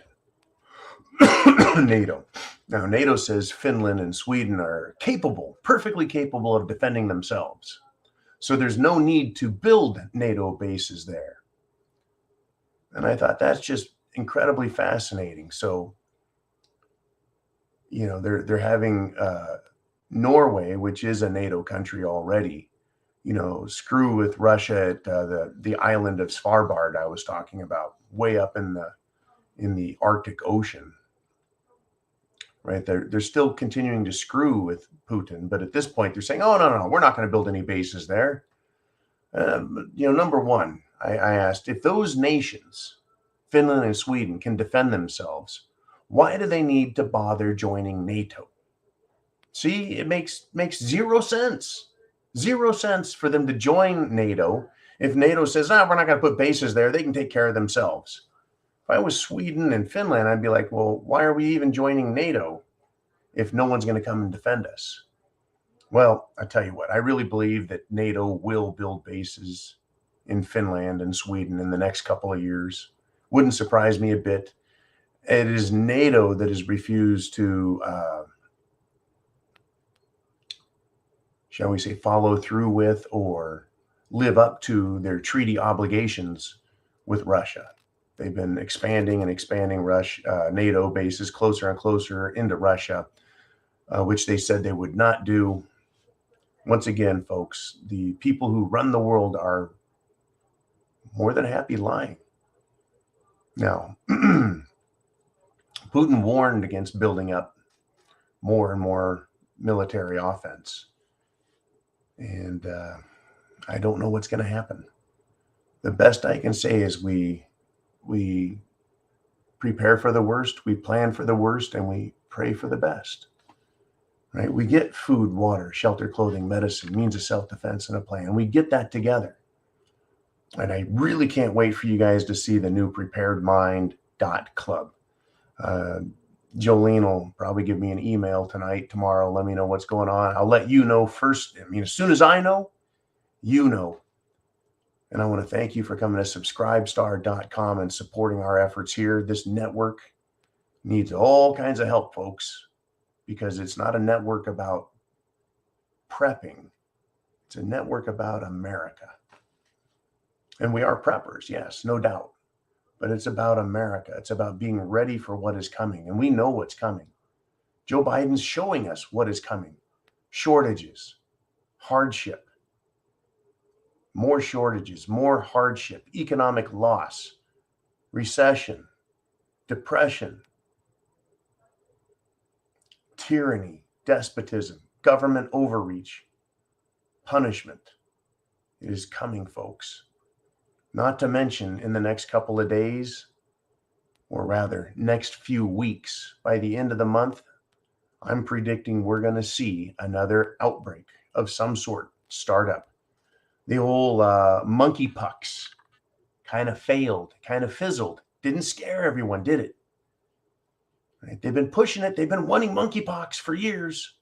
NATO. Now, NATO says Finland and Sweden are perfectly capable of defending themselves. So there's no need to build NATO bases there. And I thought that's just incredibly fascinating. So, they're having Norway, which is a NATO country already, screw with Russia at the island of Svalbard I was talking about, way up in the Arctic Ocean. Right, they're still continuing to screw with Putin, but at this point they're saying, "Oh no, we're not going to build any bases there." Number one, I asked if those nations, Finland and Sweden, can defend themselves, why do they need to bother joining NATO? See, it makes zero sense. Zero sense for them to join NATO if NATO says, we're not going to put bases there. They can take care of themselves. If I was Sweden and Finland, I'd be like, well, why are we even joining NATO if no one's going to come and defend us? Well, I tell you what, I really believe that NATO will build bases in Finland and Sweden in the next couple of years. Wouldn't surprise me a bit. It is NATO that has refused to, shall we say, follow through with or live up to their treaty obligations with Russia. They've been expanding NATO bases closer and closer into Russia, which they said they would not do. Once again, folks, the people who run the world are more than happy lying. Now, Putin warned against building up more and more military offense. And I don't know what's going to happen. The best I can say is we prepare for the worst, we plan for the worst, and we pray for the best. Right? We get food, water, shelter, clothing, medicine, means of self-defense, and a plan. We get that together. And I really can't wait for you guys to see the new preparedmind.club. Jolene will probably give me an email tonight, tomorrow, let me know what's going on. I'll let you know first. As soon as I know, you know. And I want to thank you for coming to subscribestar.com and supporting our efforts here. This network needs all kinds of help, folks, because it's not a network about prepping. It's a network about America. And we are preppers, yes, no doubt. But it's about America. It's about being ready for what is coming. And we know what's coming. Joe Biden's showing us what is coming. Shortages, hardship, more shortages, more hardship, economic loss, recession, depression, tyranny, despotism, government overreach, punishment. It is coming, folks. Not to mention in the next couple of days, or rather next few weeks, by the end of the month, I'm predicting we're going to see another outbreak of some sort start up. The old monkeypox kind of failed, kind of fizzled. Didn't scare everyone, did it? Right? They've been pushing it. They've been wanting monkeypox for years.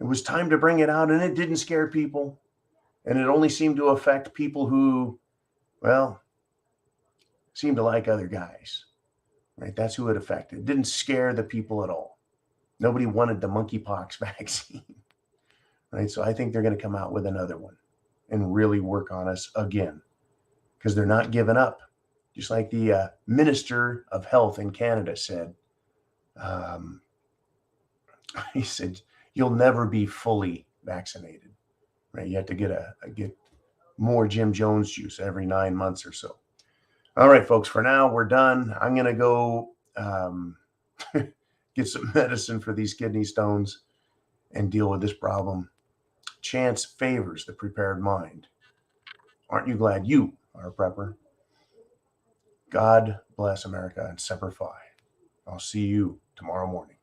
It was time to bring it out, and it didn't scare people. And it only seemed to affect people who, well, seemed to like other guys. Right? That's who it affected. It didn't scare the people at all. Nobody wanted the monkeypox vaccine. Right? So I think they're going to come out with another one and really work on us again, because they're not giving up. Just like the Minister of Health in Canada said, he said, you'll never be fully vaccinated. Right? You have to get more Jim Jones juice every 9 months or so. All right, folks, for now, we're done. I'm going to go get some medicine for these kidney stones and deal with this problem. Chance favors the prepared mind. Aren't you glad you are a prepper? God bless America and Semper Fi. I'll see you tomorrow morning.